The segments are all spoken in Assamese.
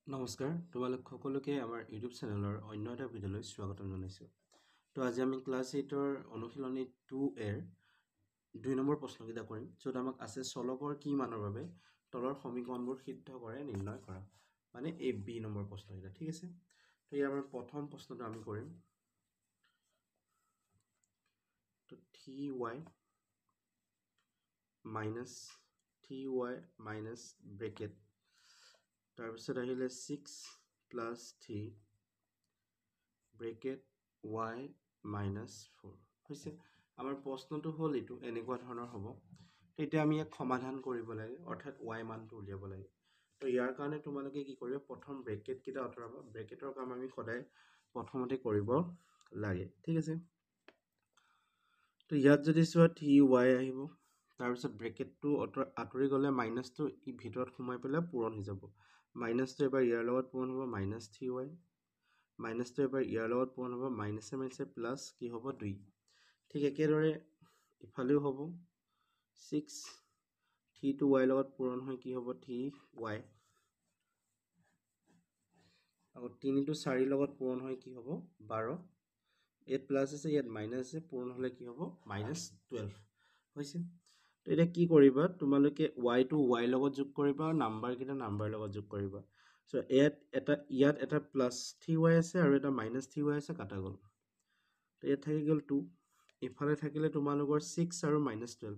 নমস্কাৰ তোমালোক সকলোকে আমাৰ ইউটিউব চেনেলৰ অন্য এটা ভিডিঅ'লৈ স্বাগতম জনাইছোঁ। তো আজি আমি ক্লাছ 8ৰ অনুশীলনী 2 2 নম্বৰ প্ৰশ্নকেইটা কৰিম, য'ত আমাক আছে চলকৰ কি মানৰ বাবে তলৰ সমীকৰণবোৰ সিদ্ধ কৰে নিৰ্ণয় কৰা, মানে এই বি নম্বৰ প্ৰশ্নকেইটা। ঠিক আছে, তো ইয়াৰ আমাৰ প্ৰথম প্ৰশ্নটো আমি কৰিম। তো 3y মাইনাছ ব্ৰেকেট তাৰপিছত আহিলে 6 + 3 ব্ৰেকেট y - 4 হৈছে। আমাৰ প্ৰশ্নটো হ'ল এইটো এনেকুৱা ধৰণৰ হ'ব। তেতিয়া আমি ইয়াক সমাধান কৰিব লাগে, অৰ্থাৎ y মানটো উলিয়াব লাগে। তো ইয়াৰ কাৰণে তোমালোকে কি কৰিবা, প্ৰথম ব্ৰেকেটকেইটা আঁতৰাবা। ব্ৰেকেটৰ কাম আমি সদায় প্ৰথমতে কৰিব লাগে। ঠিক আছে, তো ইয়াত যদি চোৱা 3y আহিব, তাৰপিছত ব্ৰেকেটটো আঁতৰি গ'লে মাইনাছটো ভিতৰত সোমাই পেলাই পূৰণ হৈ যাব। মাইনাছটো এবাৰ ইয়াৰ লগত পূৰণ হ'ব, -3y, মাইনাছটো এবাৰ ইয়াৰ লগত পূৰণ হ'ব, মাইনাছে প্লাছ কি হ'ব 2। ঠিক একেদৰে ইফালেও হ'ব, 6 3টো y লগত পূৰণ হৈ কি হ'ব 3y, আকৌ 3টো 4 লগত পূৰণ হৈ কি হ'ব 12, ইয়াত প্লাছ আছে ইয়াত মাইনাছ আছে, পূৰণ হ'লে কি হ'ব -12 হৈছে। তো এতিয়া কি কৰিবা, তোমালোকে yটো y লগত যোগ কৰিবা আৰু নাম্বাৰকেইটা নাম্বাৰ লগত যোগ কৰিবা। চ' ইয়াত এটা +3y আছে আৰু এটা -3y আছে, কাটা গ'ল। তো ইয়াত থাকি গ'ল 2, ইফালে থাকিলে তোমালোকৰ 6 আৰু -12।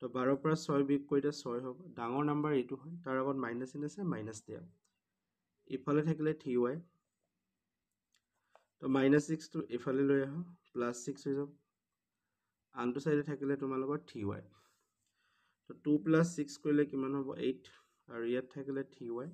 তো 12ৰ পৰা 6 বিয়োগ কৰিলে 6 হ'ব। ডাঙৰ নাম্বাৰ এইটো হয়, তাৰ আগত মাইনাছ চিন আছে, মাইনাছ দিয়া। ইফালে থাকিলে 3y, তো -6টো ইফালে লৈ আহা, +6 হৈ যাব। আনটো চাইডে থাকিলে তোমালোকৰ 3y, তো 2 + 6 কৰিলে কিমান হ'ব 8, আৰু ইয়াত থাকিলে 3y।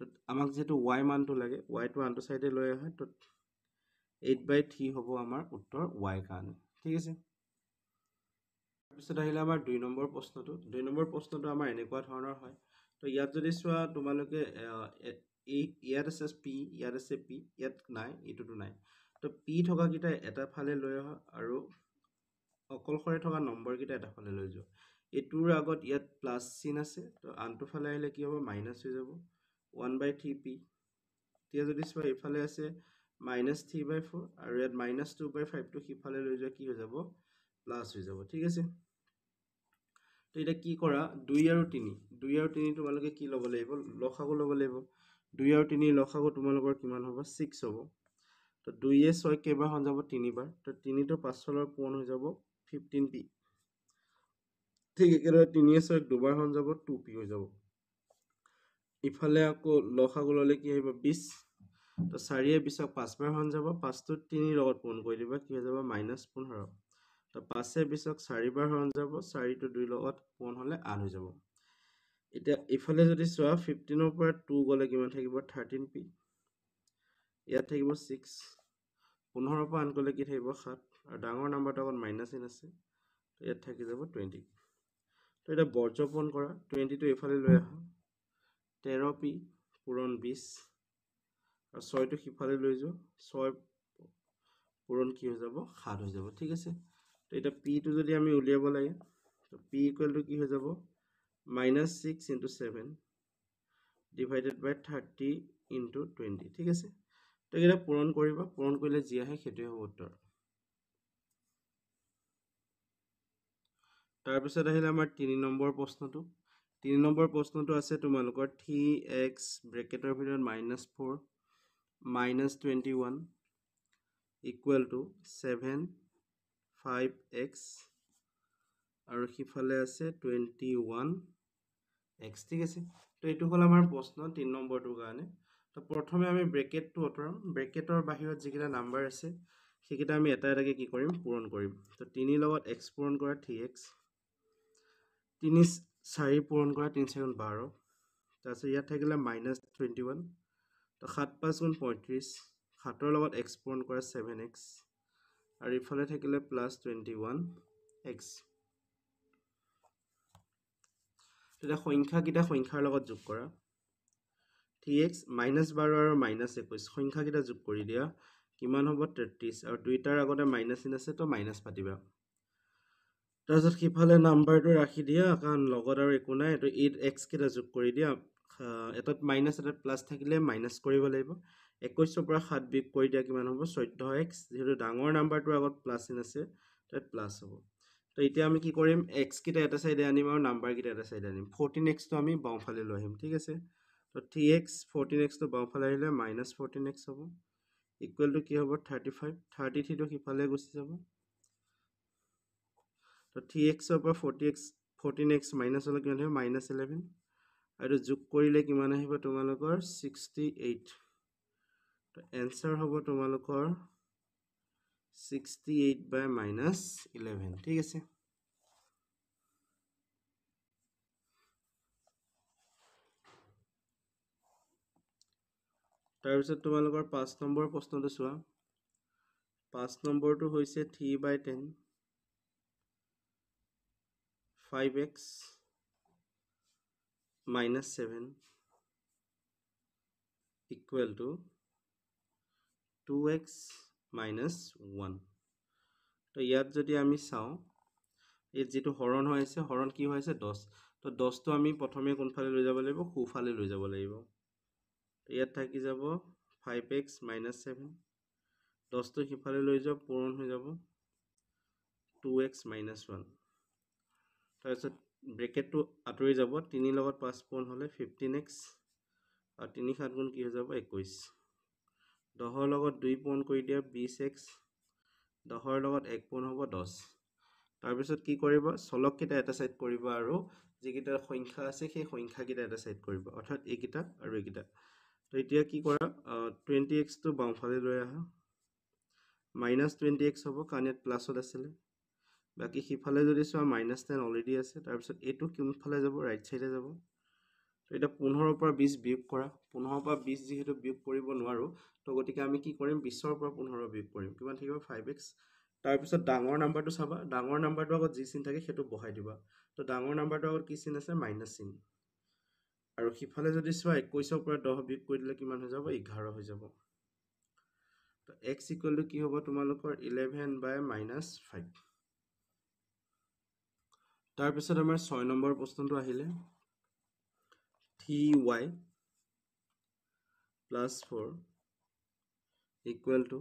তো আমাক যিহেতু y মানটো লাগে, yটো আনটো চাইডে লৈ আহে, তো 8/3 হ'ব আমাৰ উত্তৰ y কাৰণে। ঠিক আছে, তাৰপিছত আহিলে আমাৰ 2 নম্বৰ প্ৰশ্নটো। 2 নম্বৰ প্ৰশ্নটো আমাৰ এনেকুৱা ধৰণৰ হয়। তো ইয়াত যদি চোৱা তোমালোকে ইয়াত আছে p, ইয়াত আছে p, ইয়াত নাই, এইটোতো নাই। তো p থকাকেইটা এটা ফালে লৈ অহা আৰু অকলশৰে থকা নম্বৰকেইটা এটা ফালে লৈ যোৱা। এইটোৰ আগত ইয়াত প্লাছ চিন আছে, তো আনটো ফালে আহিলে কি হ'ব মাইনাছ হৈ যাব, 1/3p। এতিয়া যদি চোৱা এইফালে আছে -3/4 আৰু ইয়াত -2/5টো সিফালে লৈ যোৱা, কি হৈ যাব প্লাছ হৈ যাব। ঠিক আছে, তো এতিয়া কি কৰা, 2 আৰু 3 তোমালোকে কি ল'ব লাগিব, লসাগু ল'ব লাগিব। 2 আৰু 3 লসাগু তোমালোকৰ কিমান হ'ব 6 হ'ব। তো 2য়ে 6 কেইবাৰখন যাব 3বাৰ, তো 3টো 5 লগত পূৰণ হৈ যাব 15p। ঠিক একেদৰে 3য়ে 6 দুবাৰখন যাব 2p হৈ যাব। ইফালে আকৌ লসাগু ল'লে কি আহিব 20, তো 4য়ে 20ক 5বাৰখন যাব, 5টো 3 লগত পূৰণ কৰি দিবা, কি হৈ যাব -15। তো 5য়ে 20ক 4বাৰ হৰণ যাব, 4টো 2 লগত পূৰণ হ'লে 8 হৈ যাব। এতিয়া ইফালে যদি চোৱা 15ৰ পৰা 2 গ'লে কিমান থাকিব 13p, ইয়াত থাকিব 6, 15ৰ পৰা 8 গ'লে কি থাকিব 7, আৰু ডাঙৰ নাম্বাৰটো আগত মাইনাছ চিন আছে, তো ইয়াত থাকি যাব 20। তো এতিয়া বৰ্জপূৰণ কৰা, 20টো এইফালে লৈ আহা, 13p পূৰণ 20, আৰু 6টো সিফালে লৈ যোৱা, 6 পূৰণ কি হৈ যাব 7 হৈ যাব। ঠিক আছে, তো এতিয়া pটো যদি আমি উলিয়াব লাগে, তো p = কি হৈ যাব -6 × 7 / 30 × 20। ঠিক আছে, তো এইকেইটা পূৰণ কৰিবা, পূৰণ কৰিলে যি আহে সেইটোৱে হ'ব উত্তৰ। তাৰপিছত আহিলে আমাৰ 3 নম্বৰ প্ৰশ্নটো। 3 নম্বৰ প্ৰশ্নটো আছে তোমালোকৰ 3x ব্ৰেকেটৰ ভিতৰত -4 -21 = 7 5x, আৰু সিফালে আছে 21x। ঠিক আছে, তো এইটো হ'ল আমাৰ প্ৰশ্ন 3 নম্বৰটোৰ কাৰণে। তো প্ৰথমে আমি ব্ৰেকেটটো আঁতৰাম। ব্ৰেকেটৰ বাহিৰত যিকেইটা নাম্বাৰ আছে সেইকেইটা আমি এটা এটাকৈ কি কৰিম পূৰণ কৰিম। তো 3 লগত x পূৰণ কৰা 3x, 3 4 পূৰণ কৰা 3 4 12, তাৰপিছত ইয়াত থাকিলে -21, তো 7 5 × 35, 7ৰ লগত x পূৰণ কৰা 7x, আৰু ইফালে থাকিলে +21x। তেতিয়া সংখ্যাকেইটা সংখ্যাৰ লগত যোগ কৰা, 3x -12 আৰু -21 সংখ্যাকেইটা যোগ কৰি দিয়া, কিমান হ'ব 33, আৰু দুইটাৰ আগতে মাইনাছ চিন আছে, তো মাইনাছ পাতিবা। তাৰপিছত সিফালে নাম্বাৰটো ৰাখি দিয়া, কাৰণ লগত আৰু একো নাই, তো 8x কেইটা যোগ কৰি দিয়া, এটাত মাইনাছ এটাত প্লাছ থাকিলে মাইনাছ কৰিব লাগিব 21 পৰা 7 বিয়োগ কৰি দিয়া কিমান হ'ব 14x যেহেতু ডাঙৰ নাম্বাৰটোৰ আগত প্লাছ চিন আছে তাত প্লাছ হ'ব তো এতিয়া আমি কি কৰিম x কিটা এটা সাইডে আনিম আৰু নাম্বাৰ কিটা এটা সাইডে আনিম 14x তো আমি বাওঁফালে লৈ আহিম ঠিক আছে তো 3x 14x তো বাওঁফালে আহিলে -14x হ'ব ইকুৱেল টু কি হ'ব 35 33 তো সিফালে গুচি যাব তো 3x ৰ পৰা 14x মাইনাছ হ'লে কিমান হ'ব -11 আৰু যোগ কৰিলে কিমান আহিব তোমালোকৰ 68 তো এনসাৰ হ'ব তোমালোকৰ 68 by -11 ঠিক আছে তাৰ পিছত তোমালোকৰ 5 নম্বৰ প্ৰশ্নটো চোৱা 5 নম্বৰটো হৈছে 3/10 5x -7 equal to 2x -1 তো ইয়াত যদি আমি চাওঁ এই যেটো হৰণ হৈ আছে হৰণ কি হৈ আছে 10 তো 10 তো আমি প্ৰথমে কোনফালে লৈ যাব লাগিব খুফালে লৈ যাব লাগিব ইয়াত থাকি যাব 5x -7 10 তো সিফালে লৈ যাব পূৰণ হৈ যাব 2x -1 তাৰপিছত ব্ৰেকেটটো আঁতৰি যাব 3 লগত 5 পূৰণ হ'লে 15x আৰু 3 7 গুণ কি হৈ যাব 21 10 লগত 2 পূৰণ কৰি দিয়া 20x 10 লগত 1 পূৰণ হ'ব 10 তাৰপিছত কি কৰিব চলক কিটা এটা সাইড কৰিব আৰু যিকিটা সংখ্যা আছে সেই সংখ্যা কিটা এটা সাইড কৰিব অৰ্থাৎ এইকিটা আৰু এইকিটা তো এতিয়া কি কৰা 20x তো বাওঁফালে লৈ আহা -20x হ'ব কাৰণ ইয়াত প্লাছত আছিল বাকি সিফালে যদি চোৱা -10 অলৰেডি আছে তাৰপিছত এইটো কোনফালে যাব ৰাইট সাইডে যাব তো এটা 15 পৰা 20 বিয়োগ কৰা 15 পৰা 20 যেহেতু বিয়োগ কৰিব নোৱাৰো তো গতিকে আমি কি কৰিম 20 পৰা 15 বিয়োগ কৰিম কিমান থাকিব 5x তাৰপিছত ডাঙৰ নাম্বাৰটো চাবা ডাঙৰ নাম্বাৰটো আগত যি চিন থাকে সেইটো বহাই দিবা তো ডাঙৰ নাম্বাৰটো আগত কি চিন আছে মাইনাস চিন আৰু সিফালে যদি চোৱা 21 পৰা 10 বিয়োগ কৰি দিলে কিমান হৈ যাব 11 হৈ যাব তো x ইকুৱেল টু কি হ'ব তোমালোকৰ 11 by -5 তাৰপিছত আমাৰ 6 নম্বৰ প্ৰশ্নটো আহিলে 3y plus 4 equal to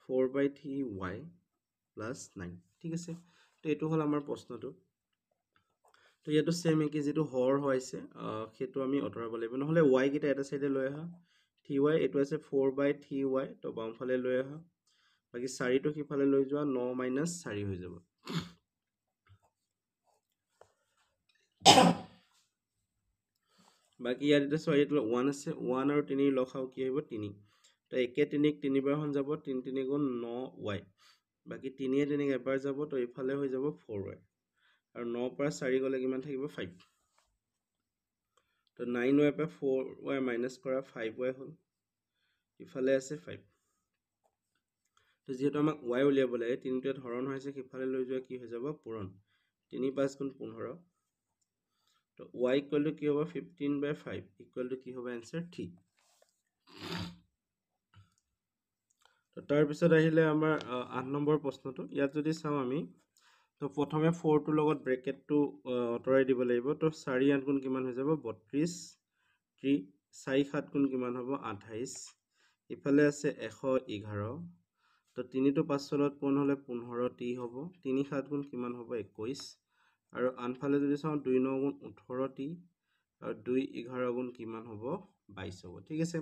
4/3y plus 9 ঠিক আছে তো এইটো হল আমাৰ প্ৰশ্নটো তো ইয়াতো সেম একে যেটো হৰ হৈছে সেইটো আমি অতৰাব লাগিব নহলে y কিটা এটা সাইডে লৈ আহা 3y এটো আছে 4/3y তো বামফালে লৈ আহা বাকি 4 তো কিফালে লৈ যোৱা 9 - 4 হৈ যাব বাকি ইয়াত এটা সৰি 1 আছে 1 আৰু 3 লখাও কি হ'ব 3 তো একে 3 ক 3 বাৰ হন যাব 3 3 গুণ 9y বাকি 3 3 এবাৰ যাব তো ইফালে হৈ যাব 4y আৰু 9 পৰা 4 গলে কিমান থাকিব 5 তো 9y পৰা 4y মাইনাস কৰা 5y হল ইফালে আছে 5 তো যেহেতু আমাক y উলিয়াব লাগে 3 টো হৰণ হৈছে ইফালে লৈ যোৱা কি হৈ যাব পূৰণ 3 5 গুণ 15 তো y equal to কি হ'ব 15/5 equal to কি হ'ব आंसर 3 তো তাৰ পিছত আহিলে আমাৰ 8 নম্বৰ প্ৰশ্নটো ইয়াত যদি চাও আমি তো প্ৰথমে 4 টো লগত ব্ৰেকেট টো অতৰাই দিব লাগিব তো 4 8 গুণ কিমান হৈ যাব 32 3 4 7 গুণ কিমান হ'ব 28 ইফালে আছে 111 তো 3 টো 5 লগত পূৰণ হলে 15 t হ'ব 3 7 গুণ কিমান হ'ব 21 আৰু আনফালে যদি চাও 2 9 গুণ 18 t আৰু 2 11 গুণ কিমান হ'ব 22 হ'ব ঠিক আছে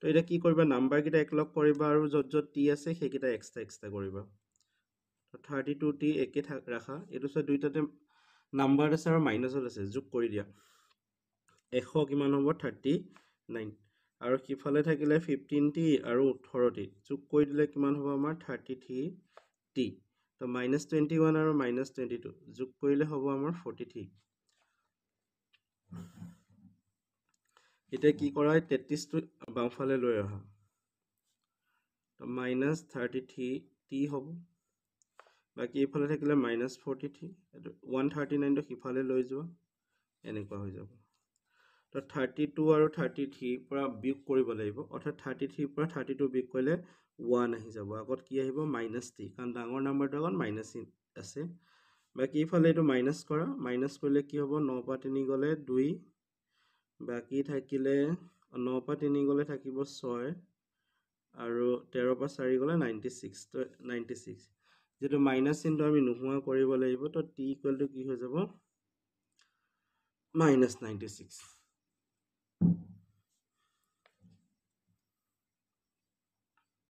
তো এটা কি কৰিবা নাম্বাৰ কিটা একলগ কৰিবা আৰু যত যত t আছে সেইকিটা এক্সট্ৰা কৰিবা তো 32t একে ৰাখা এটো সব দুইটাতে নাম্বাৰ আছে আৰু মাইনাসত আছে যোগ কৰি দিয়া 100 কিমান হ'ব 39 আৰু কিফালে থাকিলে 15t আৰু 18t যোগ কৰি দিলে কিমান হ'ব আমাৰ 33t তো -21 আৰু -22 যোগ কৰিলে হ'ব আমাৰ 43 এটা কি কৰা 33 টো বামফালে লৈ আহা তো -33t হ'ব বাকি ইফালে থাকিলে -43 139 টো সিফালে লৈ যোৱা এনেকুৱা হৈ যাব তো 32 আৰু 33 পৰা বিয়োগ কৰিব লাগিব অৰ্থাৎ 33 পৰা 32 বিয়োগ কৰিলে 1 আহি যাব আগত কি আহিব -t কাৰণ ডাঙৰ নাম্বাৰটো আগত মাইনাস আছে বাকি ইফালে এটো মাইনাস কৰা মাইনাস কৰিলে কি হ'ব 9 পৰা 3 গলে 2 বাকি থাকিলে 9 পৰা 3 গ'লে থাকিব 6 আৰু 13 পৰা 4 গ'লে 96 তো 96 যেটো মাইনাস চিহ্নটো আমি নোহোৱা কৰিব লাগিব তো t ইকুৱেল টু কি হৈ যাব -96